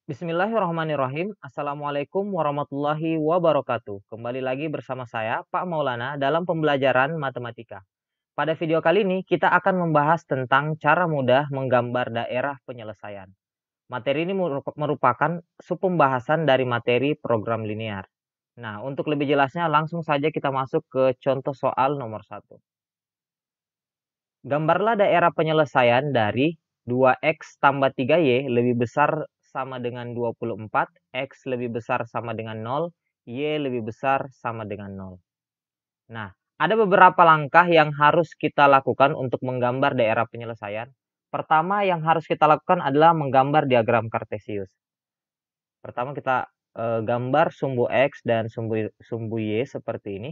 Bismillahirrahmanirrahim. Assalamualaikum warahmatullahi wabarakatuh. Kembali lagi bersama saya, Pak Maulana, dalam pembelajaran matematika. Pada video kali ini, kita akan membahas tentang cara mudah menggambar daerah penyelesaian. Materi ini merupakan subpembahasan dari materi program linear. Nah, untuk lebih jelasnya, langsung saja kita masuk ke contoh soal nomor 1. Gambarlah daerah penyelesaian dari 2x tambah 3y lebih besar sama dengan 24, x lebih besar sama dengan 0, y lebih besar sama dengan 0. Nah, ada beberapa langkah yang harus kita lakukan untuk menggambar daerah penyelesaian. Pertama yang harus kita lakukan adalah menggambar diagram kartesius. Pertama kita gambar sumbu x dan sumbu y seperti ini.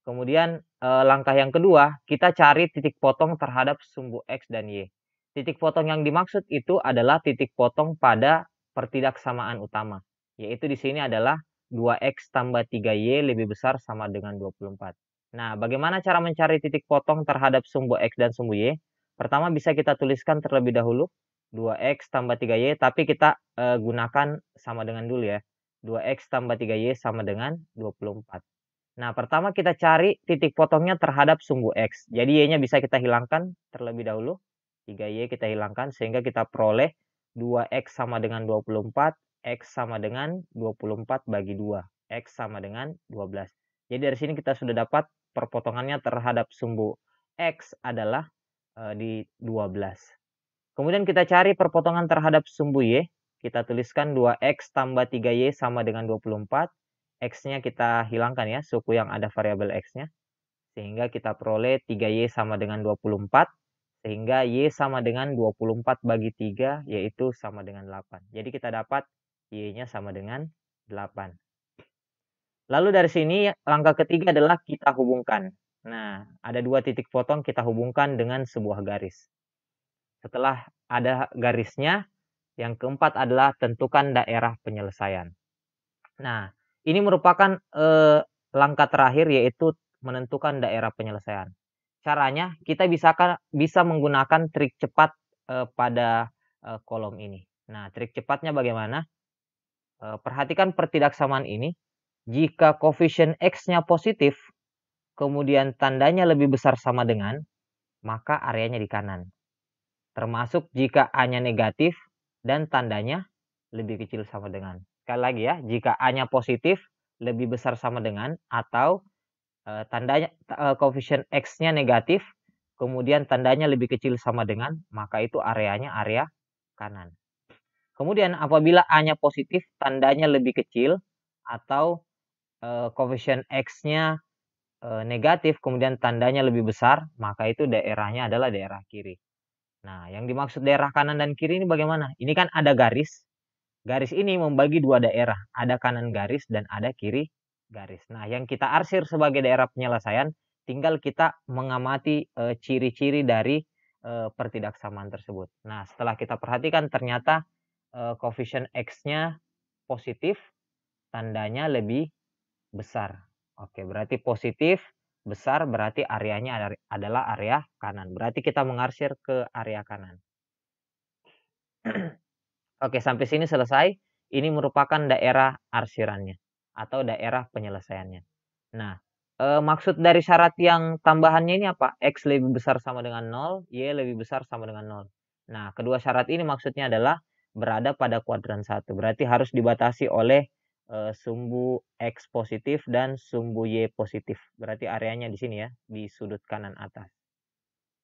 Kemudian langkah yang kedua, kita cari titik potong terhadap sumbu x dan y. Titik potong yang dimaksud itu adalah titik potong pada pertidaksamaan utama, yaitu di sini adalah 2x tambah 3y lebih besar sama dengan 24. Nah, bagaimana cara mencari titik potong terhadap sumbu x dan sumbu y? Pertama bisa kita tuliskan terlebih dahulu 2x tambah 3y, tapi kita gunakan sama dengan dulu ya. 2x tambah 3y sama dengan 24. Nah, pertama kita cari titik potongnya terhadap sumbu x. Jadi y-nya bisa kita hilangkan terlebih dahulu. 3y kita hilangkan sehingga kita peroleh 2x sama dengan 24, x sama dengan 24 bagi 2. X sama dengan 12. Jadi dari sini kita sudah dapat perpotongannya terhadap sumbu x adalah di 12. Kemudian kita cari perpotongan terhadap sumbu y. Kita tuliskan 2x tambah 3y sama dengan 24. X-nya kita hilangkan ya, suku yang ada variabel X-nya. Sehingga kita peroleh 3Y sama dengan 24. Sehingga Y sama dengan 24 bagi 3, yaitu sama dengan 8. Jadi kita dapat Y-nya sama dengan 8. Lalu dari sini, langkah ketiga adalah kita hubungkan. Nah, ada dua titik potong kita hubungkan dengan sebuah garis. Setelah ada garisnya, yang keempat adalah tentukan daerah penyelesaian. Nah, ini merupakan langkah terakhir yaitu menentukan daerah penyelesaian. Caranya kita bisa menggunakan trik cepat pada kolom ini. Nah, trik cepatnya bagaimana? Perhatikan pertidaksamaan ini. Jika koefisien X-nya positif, kemudian tandanya lebih besar sama dengan, maka areanya di kanan. Termasuk jika A-nya negatif dan tandanya lebih kecil sama dengan. Sekali lagi ya, jika A-nya positif lebih besar sama dengan atau tandanya koefisien X-nya negatif, kemudian tandanya lebih kecil sama dengan, maka itu areanya area kanan. Kemudian apabila A-nya positif, tandanya lebih kecil atau koefisien X-nya negatif, kemudian tandanya lebih besar, maka itu daerahnya adalah daerah kiri. Nah, yang dimaksud daerah kanan dan kiri ini bagaimana? Ini kan ada garis. Garis ini membagi dua daerah, ada kanan garis dan ada kiri garis. Nah, yang kita arsir sebagai daerah penyelesaian, tinggal kita mengamati ciri-ciri dari pertidaksamaan tersebut. Nah, setelah kita perhatikan ternyata koefisien X-nya positif, tandanya lebih besar. Oke, berarti positif, besar berarti areanya adalah area kanan. Berarti kita mengarsir ke area kanan. Oke, sampai sini selesai. Ini merupakan daerah arsirannya atau daerah penyelesaiannya. Nah, maksud dari syarat yang tambahannya ini apa? X lebih besar sama dengan 0, Y lebih besar sama dengan 0. Nah, kedua syarat ini maksudnya adalah berada pada kuadran 1. Berarti harus dibatasi oleh sumbu X positif dan sumbu Y positif. Berarti areanya di sini ya, di sudut kanan atas.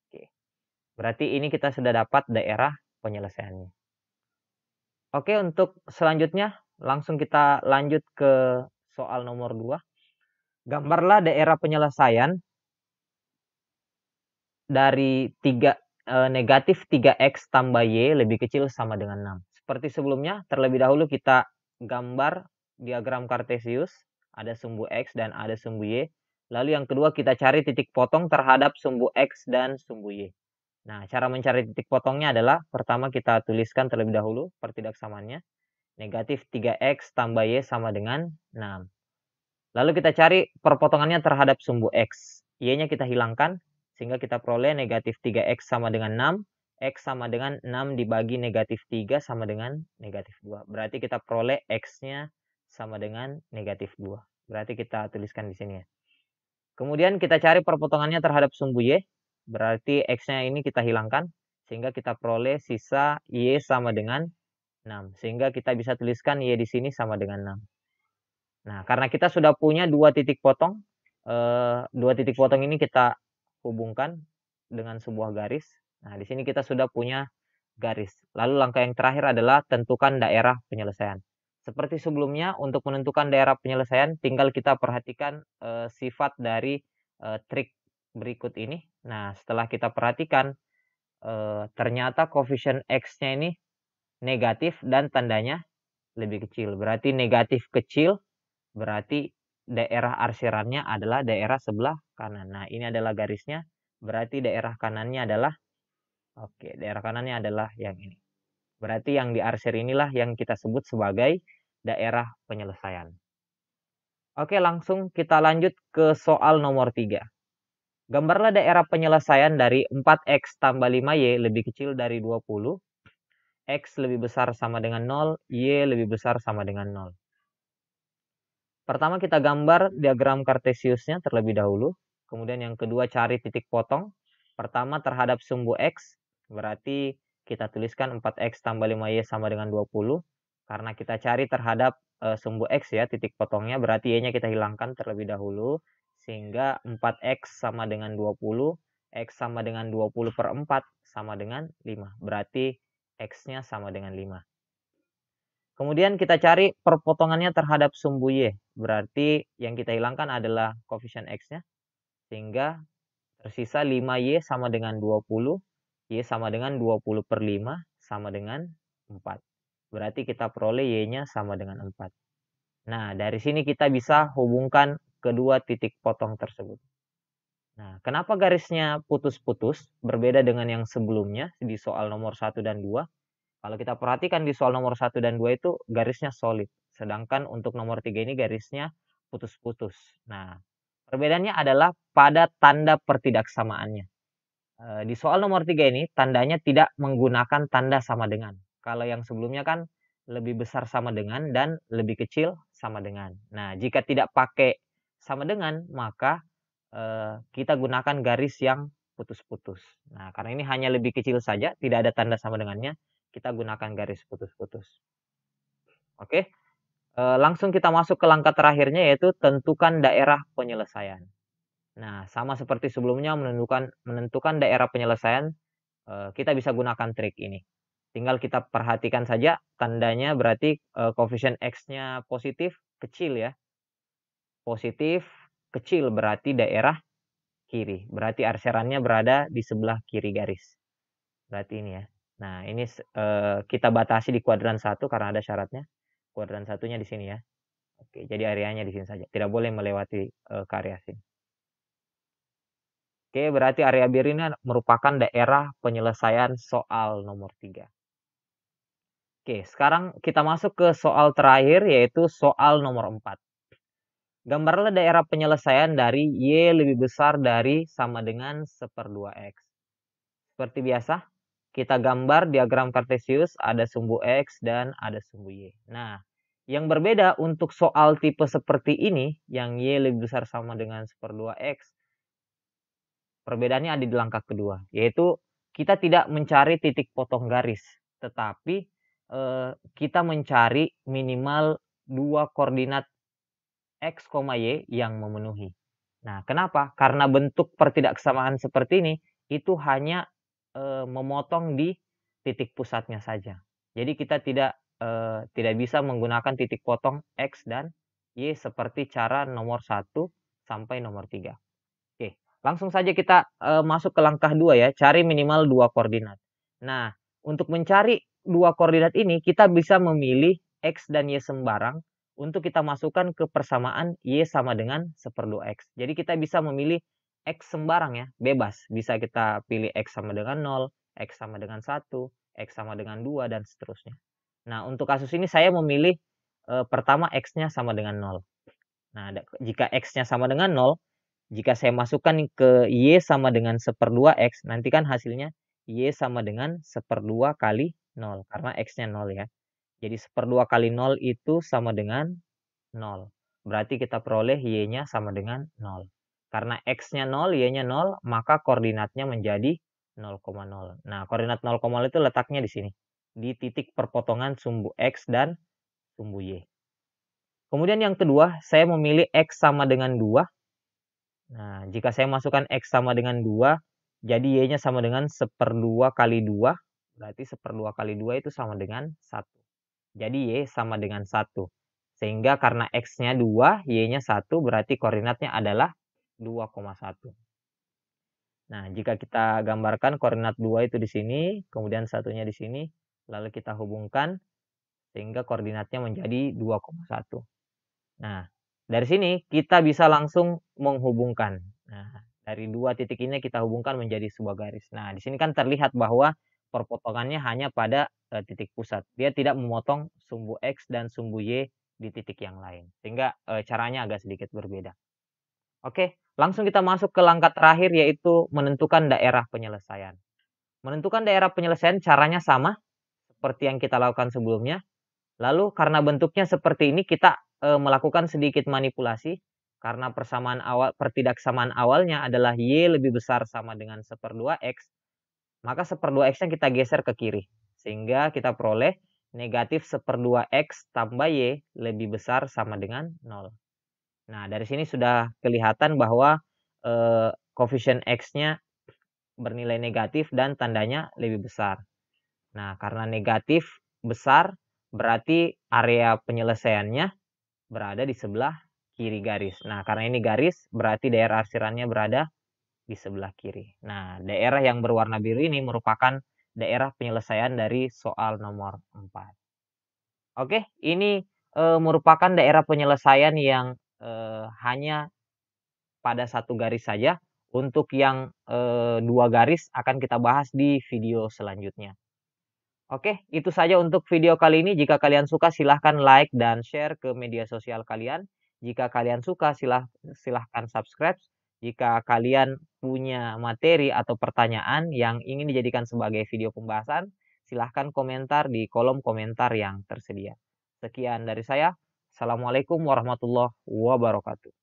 Oke. Berarti ini kita sudah dapat daerah penyelesaiannya. Oke, untuk selanjutnya langsung kita lanjut ke soal nomor 2. Gambarlah daerah penyelesaian dari negatif 3x tambah y lebih kecil sama dengan 6. Seperti sebelumnya, terlebih dahulu kita gambar diagram kartesius, ada sumbu x dan ada sumbu y. Lalu yang kedua kita cari titik potong terhadap sumbu x dan sumbu y. Nah, cara mencari titik potongnya adalah pertama kita tuliskan terlebih dahulu pertidaksamaannya. Negatif 3x tambah y sama dengan 6. Lalu kita cari perpotongannya terhadap sumbu x. Y-nya kita hilangkan, sehingga kita peroleh negatif 3x sama dengan 6. X sama dengan 6 dibagi negatif 3 sama dengan negatif 2. Berarti kita peroleh X-nya sama dengan negatif 2. Berarti kita tuliskan di sini ya. Kemudian kita cari perpotongannya terhadap sumbu Y. Berarti X-nya ini kita hilangkan. Sehingga kita peroleh sisa Y sama dengan 6. Sehingga kita bisa tuliskan Y di sini sama dengan 6. Nah, karena kita sudah punya dua titik potong. Dua titik potong ini kita hubungkan dengan sebuah garis. Nah, di sini kita sudah punya garis. Lalu langkah yang terakhir adalah tentukan daerah penyelesaian. Seperti sebelumnya, untuk menentukan daerah penyelesaian, tinggal kita perhatikan sifat dari trik berikut ini. Nah, setelah kita perhatikan, ternyata koefisien X-nya ini negatif dan tandanya lebih kecil. Berarti negatif kecil, berarti daerah arsirannya adalah daerah sebelah kanan. Nah, ini adalah garisnya. Berarti daerah kanannya adalah, oke, daerah kanannya adalah yang ini. Berarti yang diarsir inilah yang kita sebut sebagai daerah penyelesaian. Oke, langsung kita lanjut ke soal nomor 3. Gambarlah daerah penyelesaian dari 4x tambah 5y lebih kecil dari 20. X lebih besar sama dengan 0, Y lebih besar sama dengan 0. Pertama kita gambar diagram kartesiusnya terlebih dahulu. Kemudian yang kedua cari titik potong. Pertama terhadap sumbu X, berarti kita tuliskan 4x tambah 5y sama dengan 20. Karena kita cari terhadap sumbu X ya, titik potongnya, berarti Y-nya kita hilangkan terlebih dahulu. Sehingga 4x sama dengan 20, X sama dengan 20 per 4 sama dengan 5. Berarti X-nya sama dengan 5. Kemudian kita cari perpotongannya terhadap sumbu Y. Berarti yang kita hilangkan adalah koefisien X-nya. Sehingga tersisa 5Y sama dengan 20. Y sama dengan 20 per 5 sama dengan 4. Berarti kita peroleh Y-nya sama dengan 4. Nah, dari sini kita bisa hubungkan kedua titik potong tersebut. Nah, kenapa garisnya putus-putus? Berbeda dengan yang sebelumnya di soal nomor 1 dan 2. Kalau kita perhatikan di soal nomor 1 dan 2 itu garisnya solid. Sedangkan untuk nomor 3 ini garisnya putus-putus. Nah, perbedaannya adalah pada tanda pertidaksamaannya. Di soal nomor 3 ini tandanya tidak menggunakan tanda sama dengan. Kalau yang sebelumnya kan lebih besar sama dengan dan lebih kecil sama dengan. Nah, jika tidak pakai sama dengan, maka kita gunakan garis yang putus-putus. Nah, karena ini hanya lebih kecil saja, tidak ada tanda sama dengannya, kita gunakan garis putus-putus. Oke, langsung kita masuk ke langkah terakhirnya, yaitu tentukan daerah penyelesaian. Nah, sama seperti sebelumnya, menentukan daerah penyelesaian, kita bisa gunakan trik ini. Tinggal kita perhatikan saja tandanya, berarti koefisien X-nya positif, kecil ya. Positif, kecil berarti daerah kiri. Berarti arsirannya berada di sebelah kiri garis. Berarti ini ya. Nah, ini kita batasi di kuadran 1 karena ada syaratnya. Kuadran satunya di sini ya. Oke, jadi areanya di sini saja. Tidak boleh melewati ke area sini. Oke, berarti area biru ini merupakan daerah penyelesaian soal nomor 3. Oke, sekarang kita masuk ke soal terakhir, yaitu soal nomor 4. Gambarlah daerah penyelesaian dari Y lebih besar dari sama dengan 1/2X. Seperti biasa, kita gambar diagram kartesius, ada sumbu X dan ada sumbu Y. Nah, yang berbeda untuk soal tipe seperti ini, yang Y lebih besar sama dengan 1/2X, perbedaannya ada di langkah kedua, yaitu kita tidak mencari titik potong garis, tetapi kita mencari minimal 2 koordinat X, Y yang memenuhi. Nah, kenapa? Karena bentuk pertidaksamaan seperti ini, itu hanya memotong di titik pusatnya saja. Jadi kita tidak bisa menggunakan titik potong X dan Y seperti cara nomor 1 sampai nomor 3. Oke, langsung saja kita masuk ke langkah 2 ya, cari minimal 2 koordinat. Nah, untuk mencari 2 koordinat ini, kita bisa memilih X dan Y sembarang untuk kita masukkan ke persamaan Y sama dengan 1/2X. Jadi kita bisa memilih X sembarang ya, bebas. Bisa kita pilih X sama dengan 0, X sama dengan 1, X sama dengan 2, dan seterusnya. Nah, untuk kasus ini saya memilih pertama X-nya sama dengan 0. Nah, jika X-nya sama dengan 0, jika saya masukkan ke Y sama dengan 1/2X, nanti kan hasilnya Y sama dengan 1/2 kali 0. Karena X-nya 0 ya. Jadi 1/2 kali 0 itu sama dengan 0. Berarti kita peroleh Y-nya sama dengan 0. Karena X-nya 0, Y-nya 0, maka koordinatnya menjadi 0,0. Nah, koordinat 0,0 itu letaknya di sini. Di titik perpotongan sumbu X dan sumbu Y. Kemudian yang kedua, saya memilih X sama dengan 2. Nah, jika saya masukkan X sama dengan 2, jadi Y-nya sama dengan 1/2 kali 2. Berarti 1/2 kali 2 itu sama dengan 1. Jadi Y sama dengan 1. Sehingga karena X-nya 2, Y-nya 1, berarti koordinatnya adalah 2,1. Nah, jika kita gambarkan koordinat 2 itu di sini, kemudian satunya di sini, lalu kita hubungkan, sehingga koordinatnya menjadi 2,1. Nah, dari sini kita bisa langsung menghubungkan. Nah, dari 2 titik ini kita hubungkan menjadi sebuah garis. Nah, di sini kan terlihat bahwa perpotongannya hanya pada titik pusat. Dia tidak memotong sumbu X dan sumbu Y di titik yang lain. Sehingga caranya agak sedikit berbeda. Oke, langsung kita masuk ke langkah terakhir yaitu menentukan daerah penyelesaian. Menentukan daerah penyelesaian caranya sama seperti yang kita lakukan sebelumnya. Lalu karena bentuknya seperti ini kita melakukan sedikit manipulasi karena pertidaksamaan awalnya adalah Y lebih besar sama dengan 1/2 X, maka 1/2 X-nya kita geser ke kiri. Sehingga kita peroleh negatif 1/2 X tambah Y lebih besar sama dengan 0. Nah, dari sini sudah kelihatan bahwa koefisien X-nya bernilai negatif dan tandanya lebih besar. Nah, karena negatif besar, berarti area penyelesaiannya berada di sebelah kiri garis. Nah, karena ini garis, berarti daerah arsirannya berada di sebelah kiri. Nah, daerah yang berwarna biru ini merupakan daerah penyelesaian dari soal nomor 4. Oke, ini merupakan daerah penyelesaian yang hanya pada satu garis saja. Untuk yang 2 garis akan kita bahas di video selanjutnya. Oke, itu saja untuk video kali ini. Jika kalian suka silahkan like dan share ke media sosial kalian. Jika kalian suka silahkan subscribe. Jika kalian punya materi atau pertanyaan yang ingin dijadikan sebagai video pembahasan, silahkan komentar di kolom komentar yang tersedia. Sekian dari saya. Assalamualaikum warahmatullahi wabarakatuh.